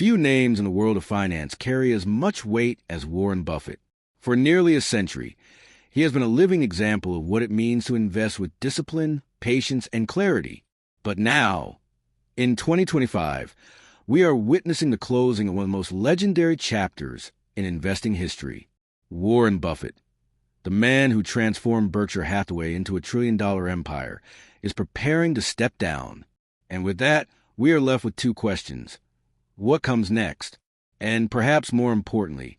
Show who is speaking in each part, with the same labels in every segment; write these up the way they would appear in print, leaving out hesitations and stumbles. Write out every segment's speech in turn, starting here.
Speaker 1: Few names in the world of finance carry as much weight as Warren Buffett. For nearly a century, he has been a living example of what it means to invest with discipline, patience, and clarity. But now, in 2025, we are witnessing the closing of one of the most legendary chapters in investing history. Warren Buffett, the man who transformed Berkshire Hathaway into a trillion-dollar empire, is preparing to step down. And with that, we are left with two questions. What comes next? And perhaps more importantly,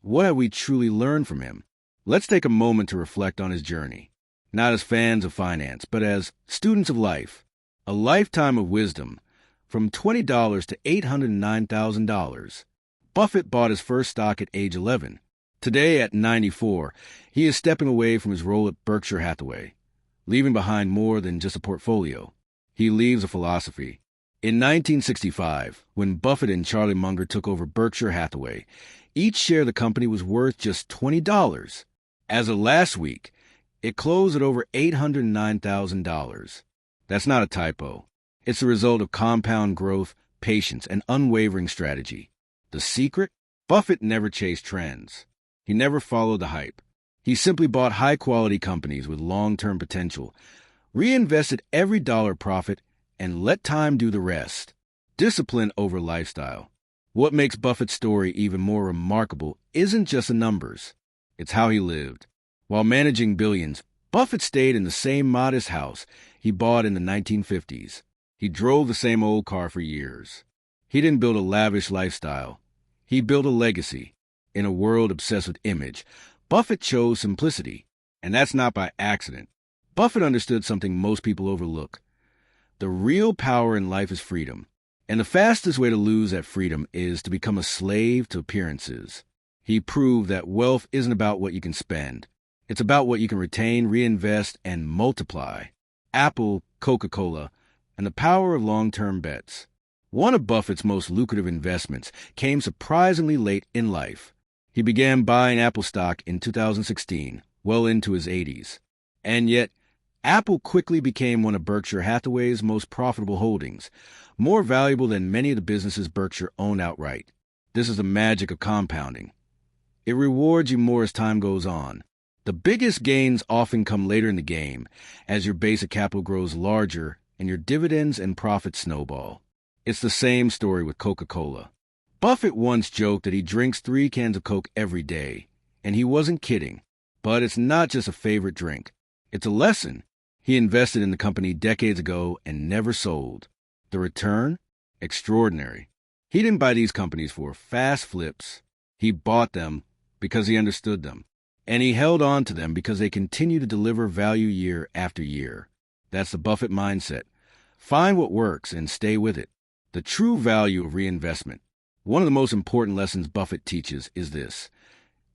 Speaker 1: what have we truly learned from him? Let's take a moment to reflect on his journey, not as fans of finance, but as students of life. A lifetime of wisdom, from $20 to $809,000. Buffett bought his first stock at age 11. Today, at 94, he is stepping away from his role at Berkshire Hathaway, leaving behind more than just a portfolio. He leaves a philosophy. In 1965, when Buffett and Charlie Munger took over Berkshire Hathaway, each share of the company was worth just $20. As of last week, it closed at over $809,000. That's not a typo. It's the result of compound growth, patience, and unwavering strategy. The secret? Buffett never chased trends. He never followed the hype. He simply bought high-quality companies with long-term potential, reinvested every dollar profit, and let time do the rest. Discipline over lifestyle. What makes Buffett's story even more remarkable isn't just the numbers. It's how he lived. While managing billions, Buffett stayed in the same modest house he bought in the 1950s. He drove the same old car for years. He didn't build a lavish lifestyle. He built a legacy. In a world obsessed with image, Buffett chose simplicity. And that's not by accident. Buffett understood something most people overlook. The real power in life is freedom. And the fastest way to lose that freedom is to become a slave to appearances. He proved that wealth isn't about what you can spend. It's about what you can retain, reinvest, and multiply. Apple, Coca-Cola, and the power of long-term bets. One of Buffett's most lucrative investments came surprisingly late in life. He began buying Apple stock in 2016, well into his 80s. And yet, Apple quickly became one of Berkshire Hathaway's most profitable holdings, more valuable than many of the businesses Berkshire owned outright. This is the magic of compounding. It rewards you more as time goes on. The biggest gains often come later in the game, as your basic capital grows larger and your dividends and profits snowball. It's the same story with Coca-Cola. Buffett once joked that he drinks 3 cans of Coke every day, and he wasn't kidding. But it's not just a favorite drink. It's a lesson. He invested in the company decades ago and never sold. The return? Extraordinary. He didn't buy these companies for fast flips. He bought them because he understood them. And he held on to them because they continue to deliver value year after year. That's the Buffett mindset. Find what works and stay with it. The true value of reinvestment. One of the most important lessons Buffett teaches is this.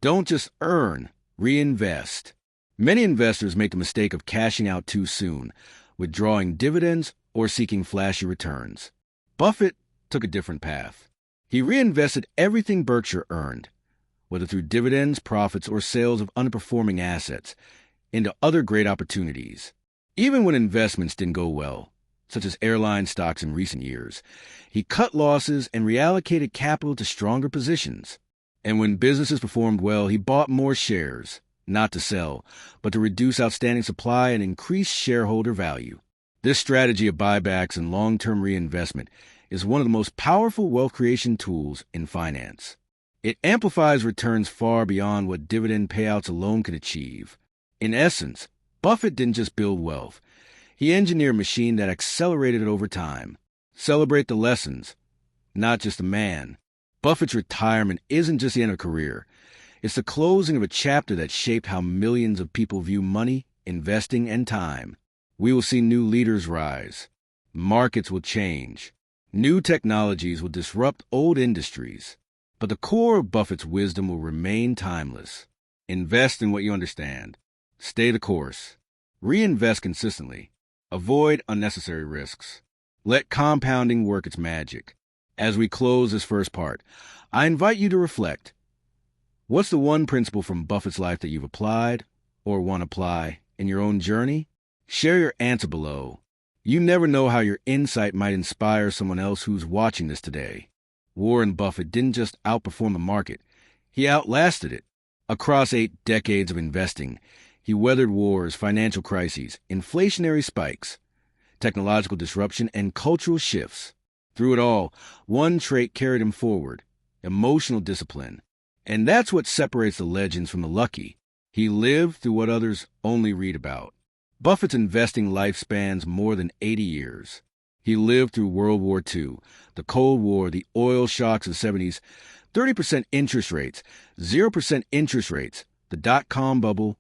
Speaker 1: Don't just earn, reinvest. Many investors make the mistake of cashing out too soon, withdrawing dividends, or seeking flashy returns. Buffett took a different path. He reinvested everything Berkshire earned, whether through dividends, profits, or sales of underperforming assets, into other great opportunities. Even when investments didn't go well, such as airline stocks in recent years, he cut losses and reallocated capital to stronger positions. And when businesses performed well, he bought more shares, not to sell, but to reduce outstanding supply and increase shareholder value. This strategy of buybacks and long-term reinvestment is one of the most powerful wealth creation tools in finance. It amplifies returns far beyond what dividend payouts alone can achieve. In essence, Buffett didn't just build wealth. He engineered a machine that accelerated it over time. Celebrate the lessons, not just the man. Buffett's retirement isn't just the end of a career. It's the closing of a chapter that shaped how millions of people view money, investing, and time. We will see new leaders rise. Markets will change. New technologies will disrupt old industries. But the core of Buffett's wisdom will remain timeless. Invest in what you understand. Stay the course. Reinvest consistently. Avoid unnecessary risks. Let compounding work its magic. As we close this first part, I invite you to reflect. What's the one principle from Buffett's life that you've applied or want to apply in your own journey? Share your answer below. You never know how your insight might inspire someone else who's watching this today. Warren Buffett didn't just outperform the market, he outlasted it. Across 8 decades of investing, he weathered wars, financial crises, inflationary spikes, technological disruption, and cultural shifts. Through it all, one trait carried him forward: emotional discipline. And that's what separates the legends from the lucky. He lived through what others only read about. Buffett's investing life spans more than 80 years. He lived through World War II, the Cold War, the oil shocks of the 70s, 30% interest rates, 0% interest rates, the dot-com bubble,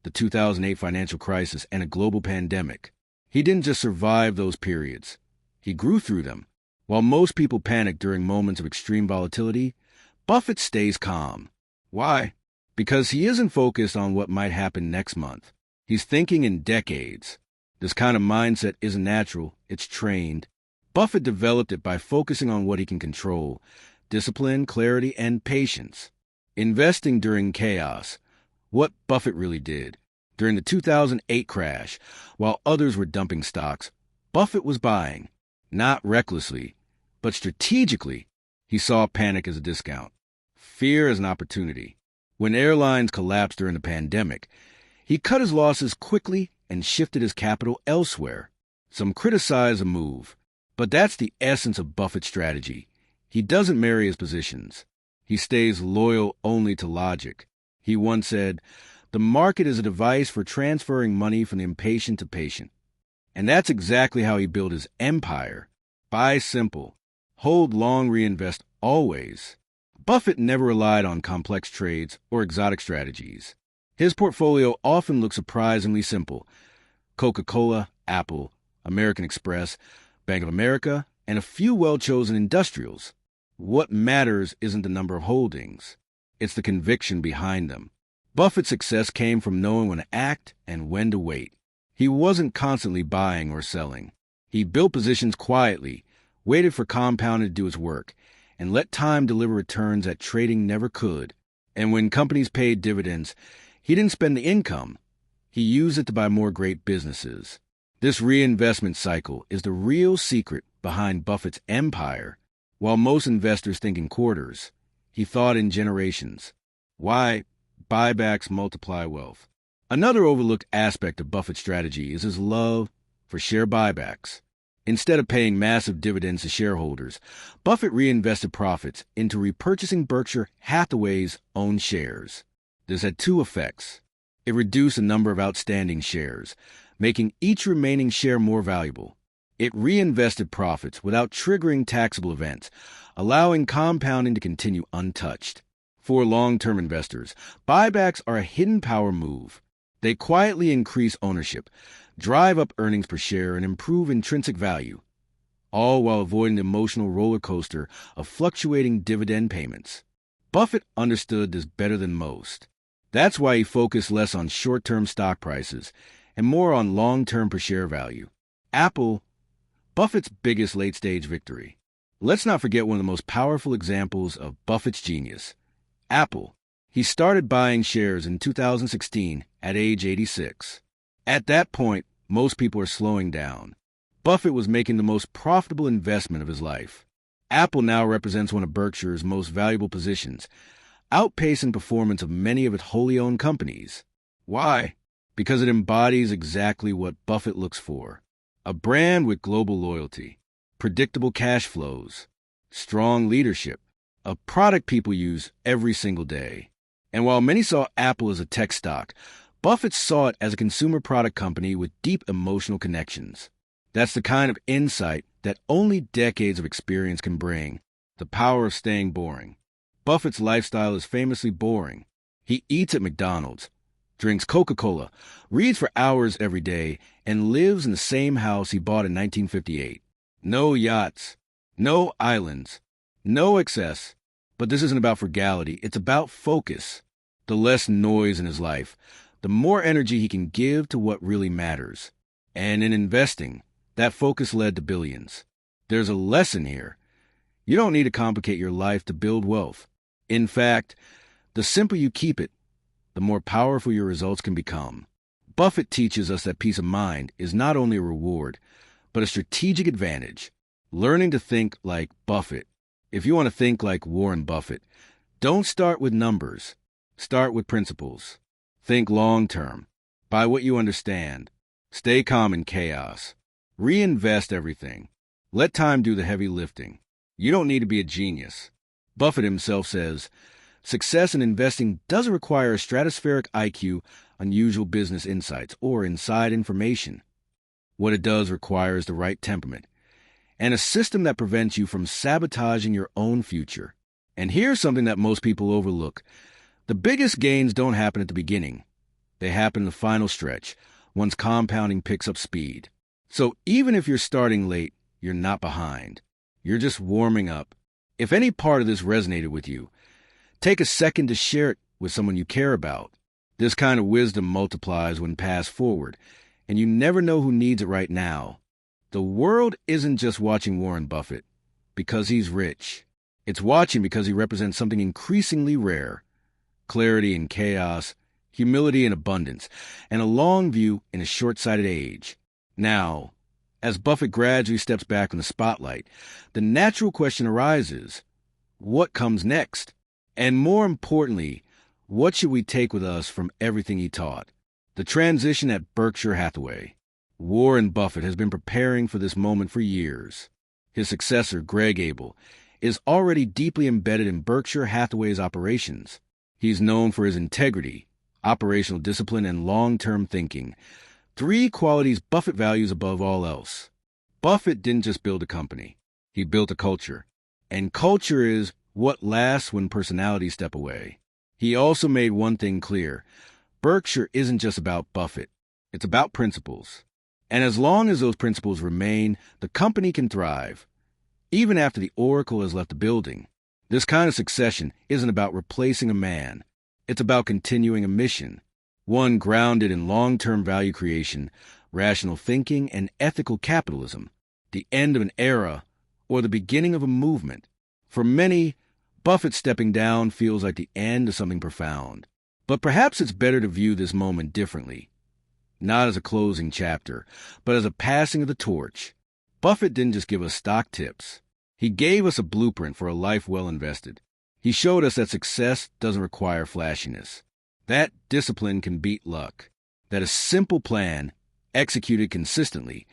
Speaker 1: the 2008 financial crisis, and a global pandemic. He didn't just survive those periods. He grew through them. While most people panic during moments of extreme volatility, Buffett stays calm. Why? Because he isn't focused on what might happen next month. He's thinking in decades. This kind of mindset isn't natural, it's trained. Buffett developed it by focusing on what he can control: discipline, clarity, and patience. Investing during chaos. What Buffett really did. During the 2008 crash, while others were dumping stocks, Buffett was buying. Not recklessly, but strategically. He saw panic as a discount, fear as an opportunity. When airlines collapsed during the pandemic, he cut his losses quickly and shifted his capital elsewhere. Some criticize a move, but that's the essence of Buffett's strategy. He doesn't marry his positions. He stays loyal only to logic. He once said, "The market is a device for transferring money from the impatient to patient." And that's exactly how he built his empire. Buy simple. Hold long, reinvest always. Buffett never relied on complex trades or exotic strategies. His portfolio often looks surprisingly simple: Coca-Cola, Apple, American Express, Bank of America, and a few well-chosen industrials. What matters isn't the number of holdings. It's the conviction behind them. Buffett's success came from knowing when to act and when to wait. He wasn't constantly buying or selling. He built positions quietly, waited for compounding to do its work, and let time deliver returns that trading never could. And when companies paid dividends, he didn't spend the income. He used it to buy more great businesses. This reinvestment cycle is the real secret behind Buffett's empire. While most investors think in quarters, he thought in generations. Why? Buybacks multiply wealth. Another overlooked aspect of Buffett's strategy is his love for share buybacks. Instead of paying massive dividends to shareholders, Buffett reinvested profits into repurchasing Berkshire Hathaway's own shares. This had two effects. It reduced the number of outstanding shares, making each remaining share more valuable. It reinvested profits without triggering taxable events, allowing compounding to continue untouched. For long-term investors, buybacks are a hidden power move. They quietly increase ownership, drive up earnings per share, and improve intrinsic value, all while avoiding the emotional roller coaster of fluctuating dividend payments. Buffett understood this better than most. That's why he focused less on short-term stock prices and more on long-term per share value. Apple, Buffett's biggest late-stage victory. Let's not forget one of the most powerful examples of Buffett's genius: Apple. He started buying shares in 2016 at age 86. At that point, most people are slowing down. Buffett was making the most profitable investment of his life. Apple now represents one of Berkshire's most valuable positions, outpacing performance of many of its wholly owned companies. Why? Because it embodies exactly what Buffett looks for: a brand with global loyalty, predictable cash flows, strong leadership, a product people use every single day. And while many saw Apple as a tech stock, Buffett saw it as a consumer product company with deep emotional connections. That's the kind of insight that only decades of experience can bring: the power of staying boring. Buffett's lifestyle is famously boring. He eats at McDonald's, drinks Coca-Cola, reads for hours every day, and lives in the same house he bought in 1958. No yachts, no islands, no excess. But this isn't about frugality, it's about focus. The less noise in his life, the more energy he can give to what really matters. And in investing, that focus led to billions. There's a lesson here. You don't need to complicate your life to build wealth. In fact, the simpler you keep it, the more powerful your results can become. Buffett teaches us that peace of mind is not only a reward, but a strategic advantage. Learning to think like Buffett If you want to think like Warren Buffett, don't start with numbers. Start with principles. Think long-term. Buy what you understand. Stay calm in chaos. Reinvest everything. Let time do the heavy lifting. You don't need to be a genius. Buffett himself says, success in investing doesn't require a stratospheric IQ, unusual business insights, or inside information. What it does require is the right temperament and a system that prevents you from sabotaging your own future. And here's something that most people overlook. The biggest gains don't happen at the beginning. They happen in the final stretch, once compounding picks up speed. So even if you're starting late, you're not behind. You're just warming up. If any part of this resonated with you, take a second to share it with someone you care about. This kind of wisdom multiplies when passed forward, and you never know who needs it right now. The world isn't just watching Warren Buffett because he's rich. It's watching because he represents something increasingly rare: clarity in chaos, humility in abundance, and a long view in a short-sighted age. Now, as Buffett gradually steps back from the spotlight, the natural question arises, what comes next? And more importantly, what should we take with us from everything he taught? The transition at Berkshire Hathaway. Warren Buffett has been preparing for this moment for years. His successor, Greg Abel, is already deeply embedded in Berkshire Hathaway's operations. He's known for his integrity, operational discipline, and long-term thinking, three qualities Buffett values above all else. Buffett didn't just build a company. He built a culture. And culture is what lasts when personalities step away. He also made one thing clear. Berkshire isn't just about Buffett. It's about principles. And as long as those principles remain, the company can thrive, even after the oracle has left the building. This kind of succession isn't about replacing a man. It's about continuing a mission, one grounded in long-term value creation, rational thinking, and ethical capitalism, the end of an era or the beginning of a movement. For many, Buffett stepping down feels like the end of something profound. But perhaps it's better to view this moment differently. Not as a closing chapter, but as a passing of the torch. Buffett didn't just give us stock tips. He gave us a blueprint for a life well invested. He showed us that success doesn't require flashiness, that discipline can beat luck, that a simple plan, executed consistently,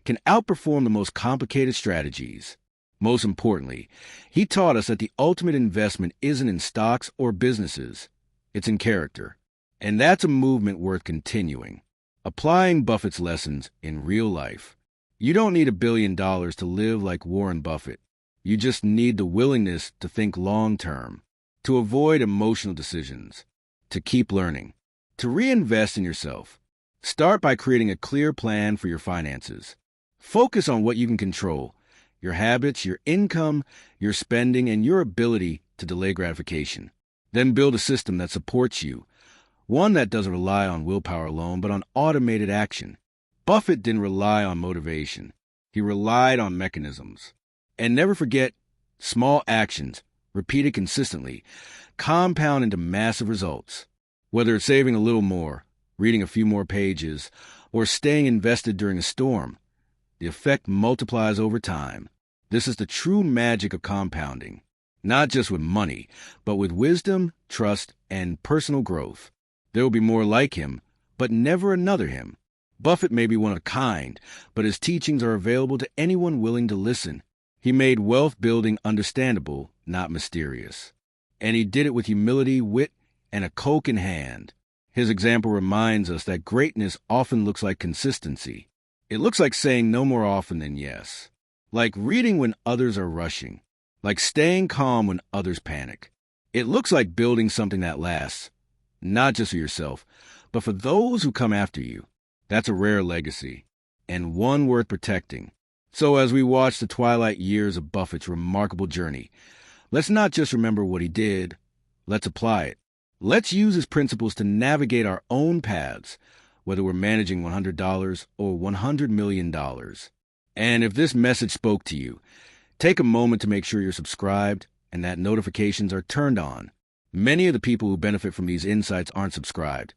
Speaker 1: can outperform the most complicated strategies. Most importantly, he taught us that the ultimate investment isn't in stocks or businesses. It's in character. And that's a movement worth continuing. Applying Buffett's lessons in real life. You don't need $1 billion to live like Warren Buffett. You just need the willingness to think long-term, to avoid emotional decisions, to keep learning, to reinvest in yourself. Start by creating a clear plan for your finances. Focus on what you can control: your habits, your income, your spending, and your ability to delay gratification. Then build a system that supports you, one that doesn't rely on willpower alone, but on automated action. Buffett didn't rely on motivation. He relied on mechanisms. And never forget, small actions, repeated consistently, compound into massive results. Whether it's saving a little more, reading a few more pages, or staying invested during a storm, the effect multiplies over time. This is the true magic of compounding. Not just with money, but with wisdom, trust, and personal growth. There will be more like him, but never another him. Buffett may be one of a kind, but his teachings are available to anyone willing to listen. He made wealth building understandable, not mysterious. And he did it with humility, wit, and a Coke in hand. His example reminds us that greatness often looks like consistency. It looks like saying no more often than yes. Like reading when others are rushing. Like staying calm when others panic. It looks like building something that lasts. Not just for yourself, but for those who come after you. That's a rare legacy, and one worth protecting. So as we watch the twilight years of Buffett's remarkable journey, let's not just remember what he did, let's apply it. Let's use his principles to navigate our own paths, whether we're managing $100 or $100 million. And if this message spoke to you, take a moment to make sure you're subscribed and that notifications are turned on. Many of the people who benefit from these insights aren't subscribed.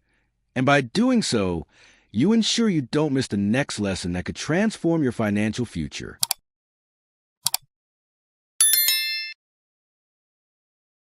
Speaker 1: And by doing so, you ensure you don't miss the next lesson that could transform your financial future.